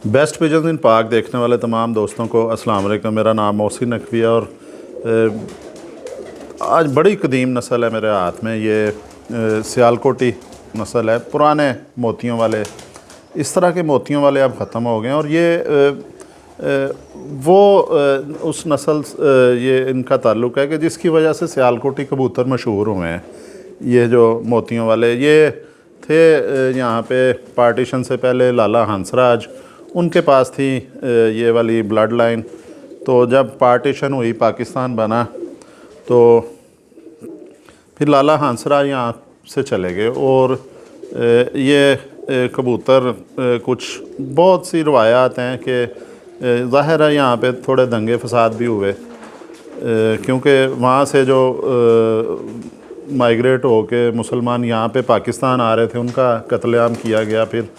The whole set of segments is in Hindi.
बेस्ट पिजन्स इन पाक देखने वाले तमाम दोस्तों को अस्सलाम वालेकुम। मेरा नाम मोहसिन नकवी है और आज बड़ी कदीम नस्ल है मेरे हाथ में। ये सियालकोटी नस्ल है, पुराने मोतियों वाले। इस तरह के मोतियों वाले अब ख़त्म हो गए हैं और ये उस नस्ल ये इनका ताल्लुक़ है कि जिसकी वजह से सियालकोटी कबूतर मशहूर हुए हैं। ये जो मोतियों वाले ये थे यहाँ पे पार्टीशन से पहले लाला हंसराज, उनके पास थी ये वाली ब्लड लाइन। तो जब पार्टीशन हुई, पाकिस्तान बना, तो फिर लाला हंसराज यहाँ से चले गए और ये कबूतर कुछ बहुत सी रवायात हैं कि ज़ाहिर है यहाँ पे थोड़े दंगे फसाद भी हुए, क्योंकि वहाँ से जो माइग्रेट हो के मुसलमान यहाँ पे पाकिस्तान आ रहे थे, उनका कत्लेआम किया गया। फिर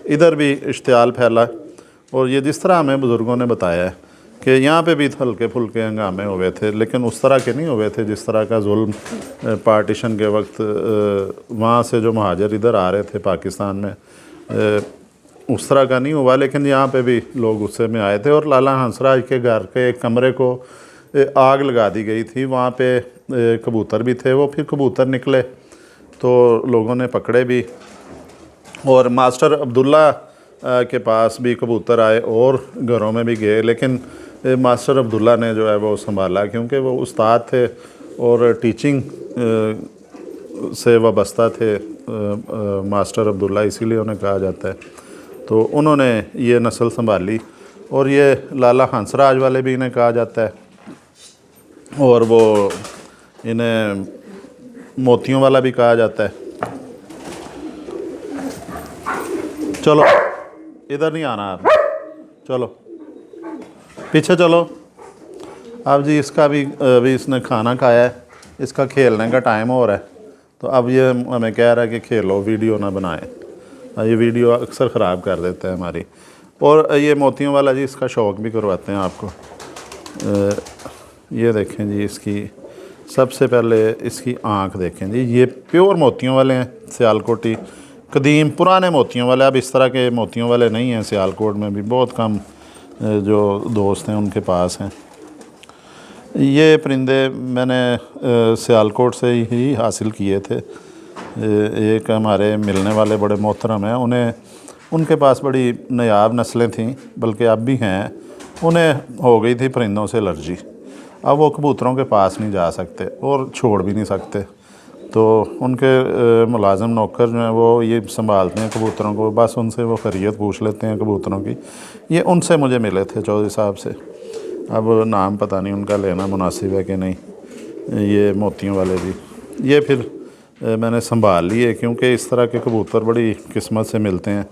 इधर भी इश्तियाल फैला और ये जिस तरह हमें बुज़ुर्गों ने बताया है कि यहाँ पे भी हल्के फुल्के हंगामे हुए थे, लेकिन उस तरह के नहीं हुए थे जिस तरह का जुल्म पार्टीशन के वक्त वहाँ से जो महाजर इधर आ रहे थे पाकिस्तान में, उस तरह का नहीं हुआ। लेकिन यहाँ पे भी लोग गुस्से में आए थे और लाला हंसराज के घर के एक कमरे को आग लगा दी गई थी। वहाँ पे कबूतर भी थे। वो फिर कबूतर निकले तो लोगों ने पकड़े भी और मास्टर अब्दुल्ला के पास भी कबूतर आए और घरों में भी गए, लेकिन मास्टर अब्दुल्ला ने जो है वो संभाला, क्योंकि वो उस्ताद थे और टीचिंग से वाबस्ता थे मास्टर अब्दुल्ला, इसीलिए उन्हें कहा जाता है। तो उन्होंने ये नस्ल संभाली और ये लाला हंसराज वाले भी इन्हें कहा जाता है और वो इन्हें मोतियों वाला भी कहा जाता है। चलो इधर नहीं आना आप, चलो पीछे चलो। अब जी इसका भी अभी इसने खाना खाया है, इसका खेलने का टाइम हो रहा है, तो अब ये हमें कह रहा है कि खेलो, वीडियो ना बनाए। ये वीडियो अक्सर ख़राब कर देता है हमारी। और ये मोतियों वाला जी इसका शौक़ भी करवाते हैं आपको। ये देखें जी, इसकी सबसे पहले इसकी आँख देखें जी, ये प्योर मोतियों वाले हैं, सियालकोटी कदीम पुराने मोतियों वाले। अब इस तरह के मोतियों वाले नहीं हैं सियालकोट में, भी बहुत कम जो दोस्त हैं उनके पास हैं। ये परिंदे मैंने सियालकोट से ही हासिल किए थे। एक हमारे मिलने वाले बड़े मोहतरम हैं, उन्हें उनके पास बड़ी नायाब नस्लें थीं, बल्कि अब भी हैं। उन्हें हो गई थी परिंदों से एलर्जी। अब वो कबूतरों के पास नहीं जा सकते और छोड़ भी नहीं सकते, तो उनके मुलाजिम नौकर जो हैं वो ये संभालते हैं कबूतरों को, बस उनसे वो खैरियत पूछ लेते हैं कबूतरों की। ये उनसे मुझे मिले थे, चौधरी साहब से। अब नाम पता नहीं उनका लेना मुनासिब है कि नहीं। ये मोतियों वाले भी ये फिर मैंने संभाल लिए, क्योंकि इस तरह के कबूतर बड़ी किस्मत से मिलते हैं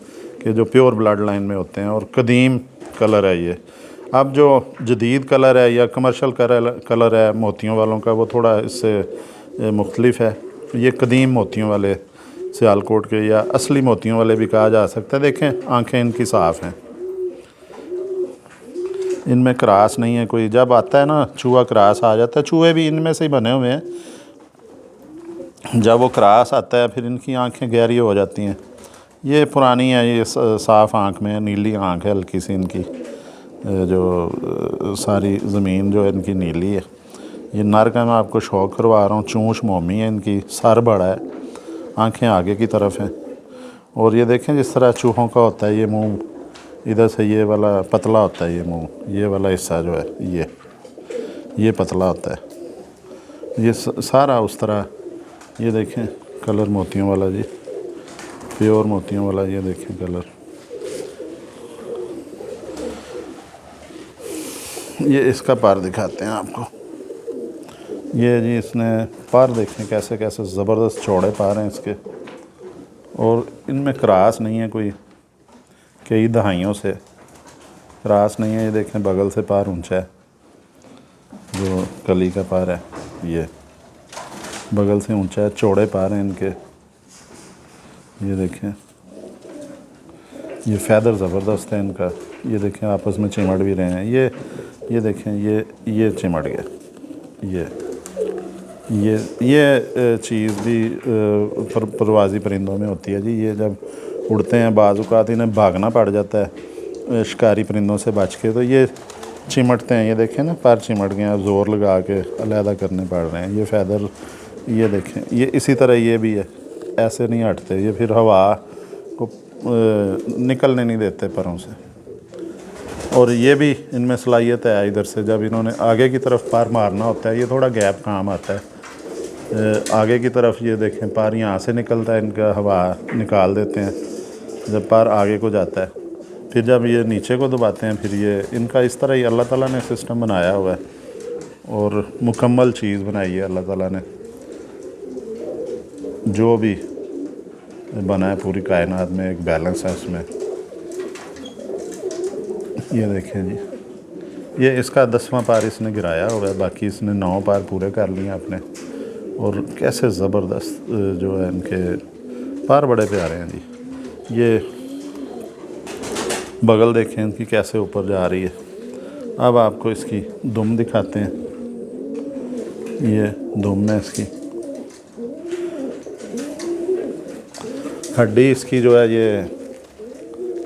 कि जो प्योर ब्लड लाइन में होते हैं और कदीम कलर है ये। अब जो जदीद कलर है या कमर्शल कलर है मोतियों वालों का, वो थोड़ा इससे मुख्तलिफ है। ये कदीम मोतियों वाले सियालकोट के या असली मोतियों वाले भी कहा जा सकता है। देखें आंखें इनकी साफ़ हैं, इनमें क्रास नहीं है कोई। जब आता है ना चूहा, क्रास आ जाता है, चूहे भी इनमें से ही बने हुए हैं। जब वो क्रास आता है फिर इनकी आंखें गहरी हो जाती हैं। ये पुरानी है, ये साफ़ आँख में नीली आँख है हल्की सी इनकी, जो सारी ज़मीन जो है इनकी नीली है। ये नर का मैं आपको शौक़ करवा रहा हूँ। चूँच मोमी है इनकी, सर बड़ा है, आंखें आगे की तरफ हैं। और ये देखें जिस तरह चूहों का होता है ये मुंह, इधर से ये वाला पतला होता है ये मुंह, ये वाला हिस्सा जो है ये पतला होता है। ये सारा उस तरह। ये देखें कलर मोतियों वाला जी, प्योर मोतियों वाला। ये देखें कलर, ये इसका पर दिखाते हैं आपको। ये जी इसने पर देखें कैसे कैसे ज़बरदस्त चौड़े पर हैं इसके, और इनमें क्रास नहीं है कोई, कई दहाइयों से क्रास नहीं है। ये देखें बगल से पर ऊंचा है, जो कली का पर है ये बगल से ऊंचा है, चौड़े पर हैं इनके। ये देखें ये फैदर ज़बरदस्त है इनका। ये देखें आपस में चिमड़ भी रहे हैं। ये देखें ये चिमड़ गया। ये चीज़ भी परवाज़ी परिंदों में होती है जी। ये जब उड़ते हैं बाज़ औक़ात इन्हें भागना पड़ जाता है शिकारी परिंदों से बच के। तो ये चिमटते हैं, ये देखें ना, पर चिमट गए हैं, ज़ोर लगा के अलहदा करने पड़ रहे हैं। ये फैदर, ये देखें, ये इसी तरह ये भी है, ऐसे नहीं हटते, ये फिर हवा को निकलने नहीं देते परों से। और ये भी इनमें सलाहियत है इधर से, जब इन्होंने आगे की तरफ पार मारना होता है, ये थोड़ा गैप काम आता है। आगे की तरफ ये देखें, पार यहाँ से निकलता है, इनका हवा निकाल देते हैं जब पार आगे को जाता है। फिर जब ये नीचे को दबाते हैं, फिर ये इनका इस तरह ही अल्लाह ताला ने सिस्टम बनाया हुआ है, और मुकम्मल चीज़ बनाई है अल्लाह ताला ने। जो भी बना है पूरी कायनात में एक बैलेंस है उसमें। ये देखें जी, ये इसका 10वां पार इसने गिराया हुआ है, बाकी इसने 9 पार पूरे कर लिए अपने। और कैसे ज़बरदस्त जो है इनके पार, बड़े प्यारे हैं जी। ये बगल देखें इनकी कैसे ऊपर जा रही है। अब आपको इसकी दुम दिखाते हैं, ये दुम है इसकी। हड्डी इसकी जो है ये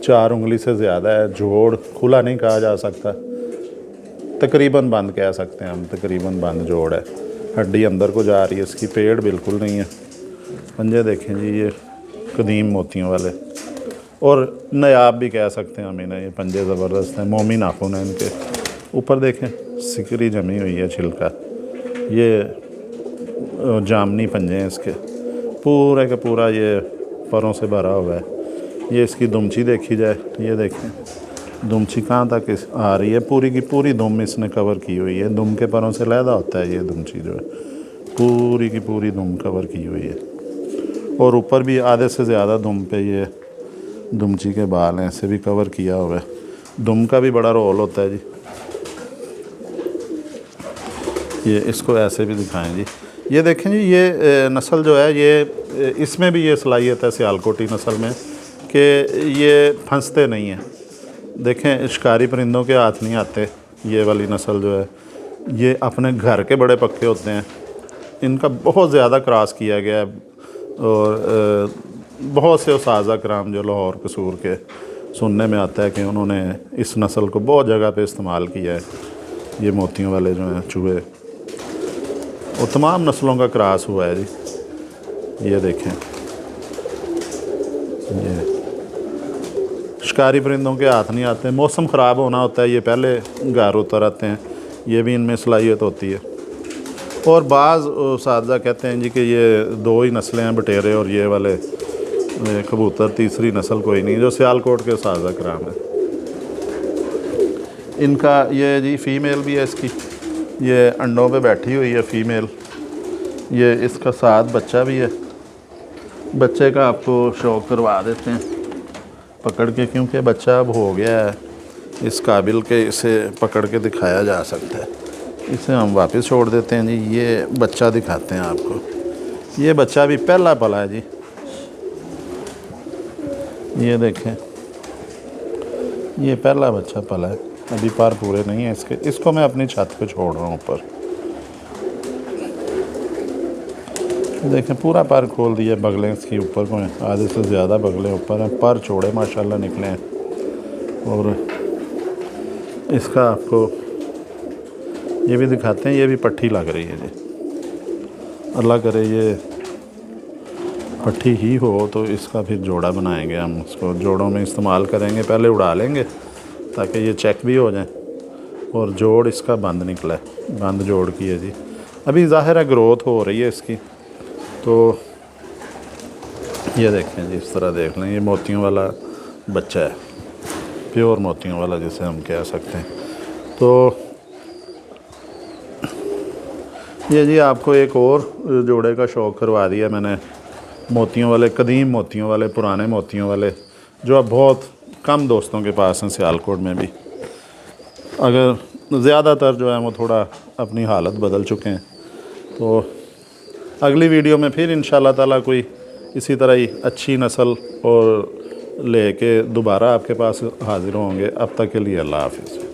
4 उंगली से ज़्यादा है। जोड़ खुला नहीं कहा जा सकता, तकरीबन बंद कह सकते हैं हम, तकरीबन बंद जोड़ है। हड्डी अंदर को जा रही है इसकी, पेड़ बिल्कुल नहीं है। पंजे देखें जी, ये कदीम मोतियों वाले, और नायाब भी कह सकते हैं हम इन्हें। ये पंजे ज़बरदस्त हैं, मोमी नाखून है इनके। ऊपर देखें सिकरी जमी हुई है, छिलका। ये जामनी पंजे हैं इसके, पूरे का पूरा ये परों से भरा हुआ है। ये इसकी दुमची देखी जाए, ये देखें दुमची कहाँ तक आ रही है, पूरी की पूरी दुम इसने कवर की हुई है। दुम के परों से लहदा होता है ये दुमची, जो है पूरी की पूरी दुम कवर की हुई है। और ऊपर भी आधे से ज़्यादा दुम पे ये दुमची के बाल हैं, ऐसे भी कवर किया हुआ है। दुम का भी बड़ा रोल होता है जी। ये इसको ऐसे भी दिखाएं जी। ये देखें जी, ये नस्ल जो है, ये इसमें भी ये सलाहियत है सियालकोटी नस्ल में कि ये फंसते नहीं हैं। देखें शिकारी परिंदों के हाथ नहीं आते। ये वाली नस्ल जो है, ये अपने घर के बड़े पक्के होते हैं। इनका बहुत ज़्यादा क्रॉस किया गया है, और बहुत से उस्ताज़ा कराम जो लाहौर कसूर के सुनने में आता है कि उन्होंने इस नस्ल को बहुत जगह पे इस्तेमाल किया है। ये मोतियों वाले जो हैं चूहे, और तमाम नस्लों का क्रॉस हुआ है जी। ये देखें, ये शिकारी परिंदों के हाथ नहीं आते। मौसम ख़राब होना होता है, ये पहले घर उतर आते हैं। ये भी इनमें सलाहियत होती है। और बाज़ उस्ताज़ा कहते हैं जी कि ये 2 ही नस्लें हैं, बटेरे और ये वाले कबूतर, तीसरी नस्ल कोई नहीं, जो सियालकोट के उस्ताज़ा कराम है। इनका ये जी फ़ीमेल भी है इसकी, ये अंडों पे बैठी हुई है फ़ीमेल। ये इसका साथ बच्चा भी है। बच्चे का आपको शौक करवा देते हैं पकड़ के, क्योंकि बच्चा अब हो गया है इस काबिल के इसे पकड़ के दिखाया जा सकता है। इसे हम वापस छोड़ देते हैं जी। ये बच्चा दिखाते हैं आपको। ये बच्चा भी पहला पला है जी। ये देखें, ये पहला बच्चा पला है, अभी पार पूरे नहीं है इसके। इसको मैं अपनी छत पे छोड़ रहा हूँ ऊपर। देखें पूरा पार खोल दिया, बगलें इसकी ऊपर को हैं, आधे से ज़्यादा बगलें ऊपर हैं, पर छोड़े माशाल्लाह निकले हैं। और इसका आपको ये भी दिखाते हैं, ये भी पट्टी लग रही है जी। अल्लाह करे ये पट्टी ही हो तो इसका फिर जोड़ा बनाएंगे हम, उसको जोड़ों में इस्तेमाल करेंगे। पहले उड़ा लेंगे ताकि ये चेक भी हो जाए। और जोड़ इसका बंद निकला है, बंद जोड़ की है जी। अभी ज़ाहिर है ग्रोथ हो रही है इसकी। तो ये देखें जी, इस तरह देख लें, ये मोतियों वाला बच्चा है, प्योर मोतियों वाला जिसे हम कह सकते हैं। तो ये जी आपको एक और जोड़े का शौक़ करवा दिया मैंने, मोतियों वाले, कदीम मोतियों वाले, पुराने मोतियों वाले, जो अब बहुत कम दोस्तों के पास हैं सियालकोट में भी। अगर ज़्यादातर जो है वो थोड़ा अपनी हालत बदल चुके हैं। तो अगली वीडियो में फिर इंशाल्लाह ताला कोई इसी तरह ही अच्छी नस्ल और लेके दोबारा आपके पास हाज़िर होंगे। अब तक के लिए अल्लाह हाफ़िज़।